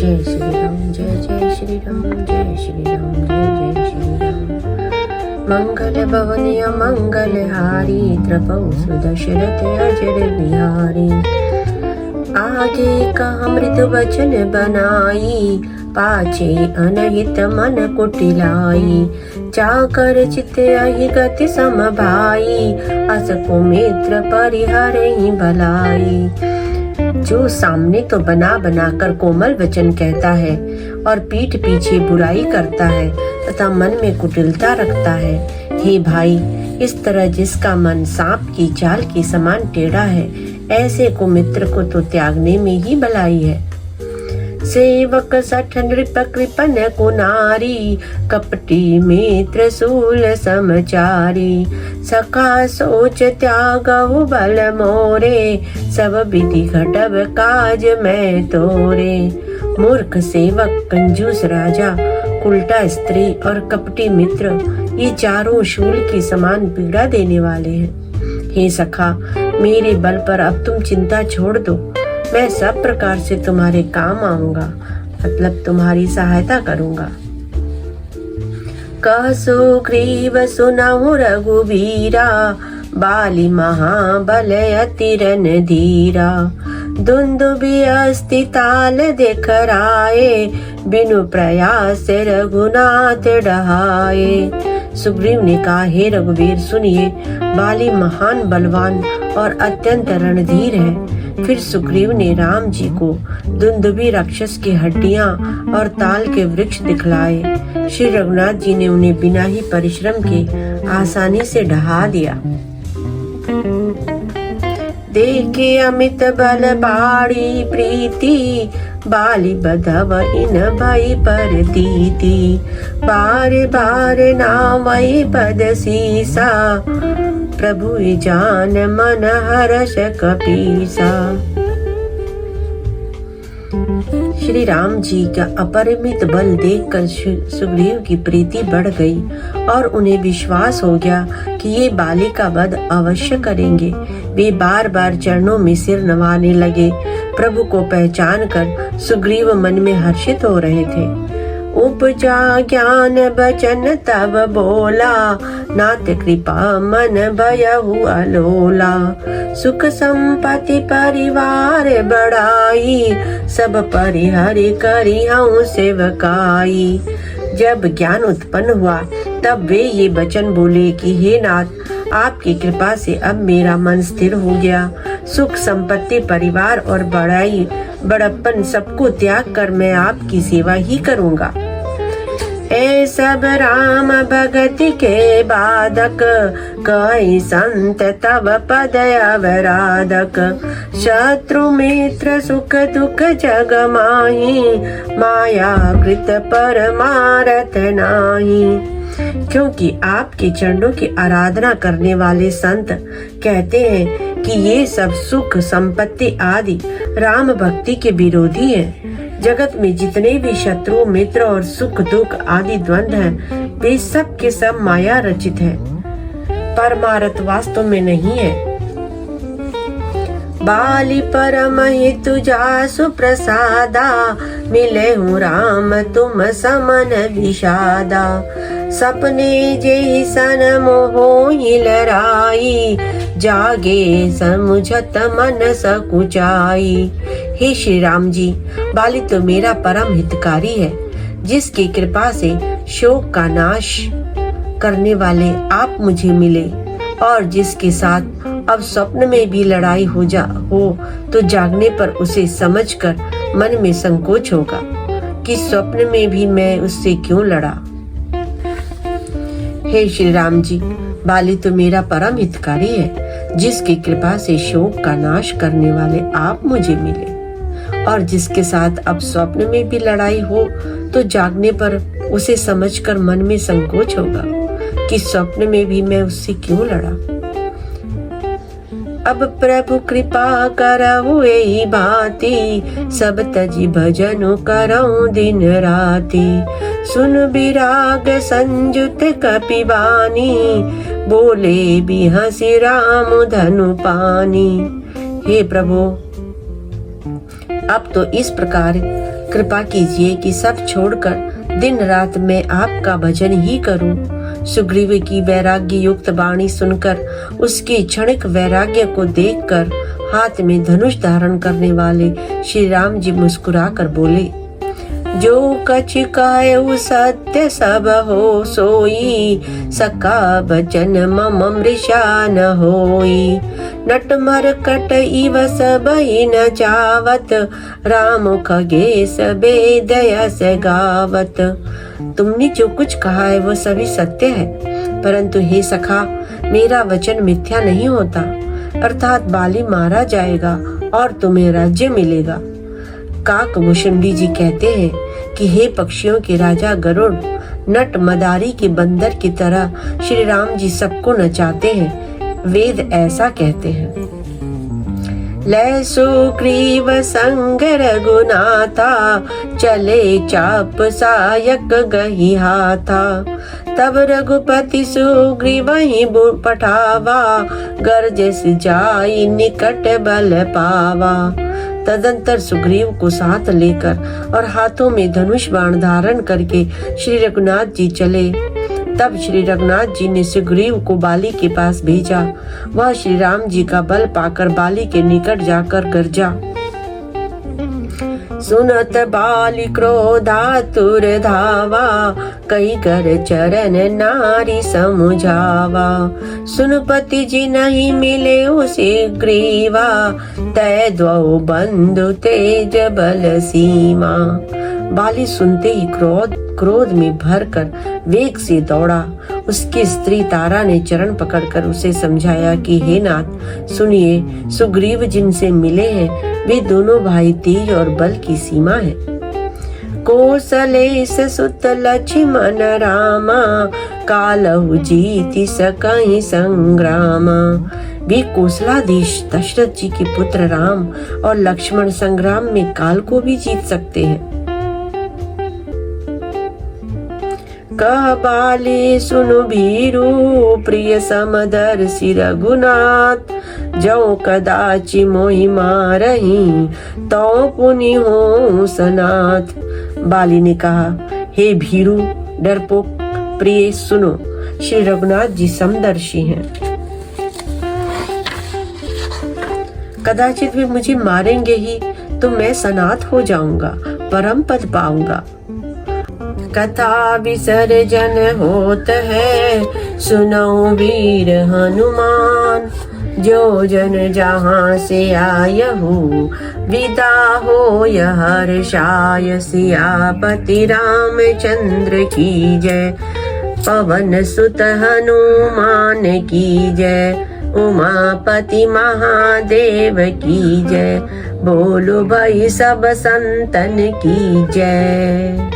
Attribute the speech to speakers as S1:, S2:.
S1: जय श्री राम, जय जय श्री राम, जय श्री राम, जय जय श्री राम। मंगल भवनिय मंगल हारी, द्रपौ सुदशरथ अजर बिहारी। आगे का अमृत वचन बनाई, पाछे अनहित मन कुटिलाई। जाकर चित अहि गति समभाई, असको मित्र परिहरहि भलाई। जो सामने तो बना बना कर कोमल वचन कहता है और पीठ पीछे बुराई करता है तथा मन में कुटिलता रखता है, हे भाई, इस तरह जिसका मन सांप की चाल के समान टेढ़ा है, ऐसे को मित्र को तो त्यागने में ही भलाई है। सेवक सठ नृप कृपन को नारी, कपटी मित्र सूल समचारी। सखा सोच त्यागहु बल मोरे, सब विधि घटब काज मैं तोरे। मूर्ख सेवक, कंजूस राजा, उल्टा स्त्री और कपटी मित्र, ये चारों शूल के समान पीड़ा देने वाले हैं। हे सखा, मेरे बल पर अब तुम चिंता छोड़ दो, मैं सब प्रकार से तुम्हारे काम आऊंगा, मतलब तुम्हारी सहायता करूंगा। कह सुग्रीव सुनहु रघुबीरा, बाली महाबल अति रणधीरा। दुंदुभि अस्ति ताल देखराए, बिनु प्रयास रघुनाथ डहाए। सुग्रीव ने कहा, हे रघुवीर सुनिए, बाली महान बलवान और अत्यंत रणधीर है। फिर सुग्रीव ने राम जी को दुंदुभि राक्षस की हड्डियां और ताल के वृक्ष दिखलाए। श्री रघुनाथ जी ने उन्हें बिना ही परिश्रम के आसानी से ढहा दिया। देखे अमित बल बाड़ी प्रीति, बाली बधव इन भई परतीति। बार बार नावई पद सीसा, प्रभु जान मन हर्ष कपीसा। श्री राम जी का अपरिमित बल देखकर सुग्रीव की प्रीति बढ़ गई और उन्हें विश्वास हो गया कि ये बाली का वध अवश्य करेंगे। वे बार बार चरणों में सिर नवाने लगे। प्रभु को पहचान कर सुग्रीव मन में हर्षित हो रहे थे। उपजा ज्ञान बचन तब बोला, नाथ कृपा मन भयहु अलोला। सुख संपत्ति परिवार बढ़ाई, सब परिहरि करिहु सेवकाई। जब ज्ञान उत्पन्न हुआ तब वे ये वचन बोले कि हे नाथ, आपकी कृपा से अब मेरा मन स्थिर हो गया। सुख संपत्ति परिवार और बड़प्पन सबको त्याग कर मैं आपकी सेवा ही करूँगा। ए सब राम भगति के बाधक, कई संत तब पद अवराधक। शत्रु मित्र सुख दुख जग माही, माया कृत परमारथ नाही। क्योंकि आपके चरणों की आराधना करने वाले संत कहते हैं कि ये सब सुख संपत्ति आदि राम भक्ति के विरोधी हैं। जगत में जितने भी शत्रु मित्र और सुख दुख आदि द्वंद्व हैं, वे सब के सब माया रचित हैं, परमार्थ वास्तव में नहीं है। बाली परम हितु जासु प्रसादा, मिले हूँ राम तुम समन विषादा। सपने जे सन मोह लराई, जागे समुझत मन सकुचाई। हे श्री राम जी, बाली तो मेरा परम हितकारी है, जिसकी कृपा से शोक का नाश करने वाले आप मुझे मिले और जिसके साथ अब स्वप्न में भी लड़ाई हो तो जागने पर उसे समझकर मन में संकोच होगा कि स्वप्न में भी मैं उससे क्यों लड़ा। हे श्री राम जी, बाली तो मेरा परम हितकारी है, जिसकी कृपा से शोक का नाश करने वाले आप मुझे मिले और जिसके साथ अब स्वप्न में भी लड़ाई हो तो जागने पर उसे समझकर मन में संकोच होगा कि स्वप्न में भी मैं उससे क्यों लड़ा। अब प्रभु कृपा करहु एहि भांति, सब तजी भजनु करहु दिन राति। सुन विराग संयुत कपिवानी, बोले बिहसि राम धनु पानी। हे प्रभु, अब तो इस प्रकार कृपा कीजिए कि सब छोड़कर दिन रात मैं आपका भजन ही करूं। सुग्रीव की वैराग्य युक्त वाणी सुनकर, उसके क्षणिक वैराग्य को देखकर हाथ में धनुष धारण करने वाले श्री राम जी मुस्कुरा कर बोले, जो कछ कहु सत्य सब हो सोई, सका बचन मम मृषा न होई। नट मरकट इव सबहि न चावत, राम खगेश बेदयस गावत। तुमने जो कुछ कहा है वो सभी सत्य है, परंतु हे सखा, मेरा वचन मिथ्या नहीं होता, अर्थात बाली मारा जाएगा और तुम्हें राज्य मिलेगा। काकभूषुंडी जी कहते हैं कि हे पक्षियों के राजा गरुड़, नट मदारी के बंदर की तरह श्री राम जी सबको नचाते हैं। वेद ऐसा कहते हैं, लै सुग्रीव संग रघुनाथा, चले चाप सायक गही हाथा। तब रघुपति सुग्रीव ही पठावा, गरजस जाई निकट बल पावा। तदंतर सुग्रीव को साथ लेकर और हाथों में धनुष बाण धारण करके श्री रघुनाथ जी चले। तब श्री रघुनाथ जी ने सुग्रीव को बाली के पास भेजा। वह श्री राम जी का बल पाकर बाली के निकट जाकर गरजा, सुनत बाली क्रोधातुर धावा, कई कर चरण नारी समुझावा। सुनपति जी नहीं मिले उसे ग्रीवा, तय द्वौ बंधु तेज बल सीमा। बाली सुनते ही क्रोध में भरकर वेग से दौड़ा। उसकी स्त्री तारा ने चरण पकड़कर उसे समझाया कि हे नाथ सुनिए, सुग्रीव जिनसे मिले हैं वे दोनों भाई तेज और बल की सीमा है। कौशलेश सुत लक्ष्मण रामा, कालहु जीति सकहि संग्रामा। वे कौशलाधीश दशरथ जी के पुत्र राम और लक्ष्मण संग्राम में काल को भी जीत सकते हैं। कह बाली सुनु भीरु, प्रिय समदर्शी रघुनाथ। जो कदाचि मोहि मारही, तो पुनि हो सनाथ। बाली ने कहा, हे भीरु डरपोक, प्रिय सुनो, श्री रघुनाथ जी समदर्शी हैं। कदाचित वे मुझे मारेंगे ही तो मैं सनाथ हो जाऊंगा, परम पद पाऊंगा। कथा विसर्जन होत है, सुनो वीर हनुमान। जो जन जहाँ से आयहु, विदा हो हर्षाय। सियापति रामचंद्र की जय, पवन सुत हनुमान की जय। उमापति महादेव की जय, बोलो भाई सब संतन की जय।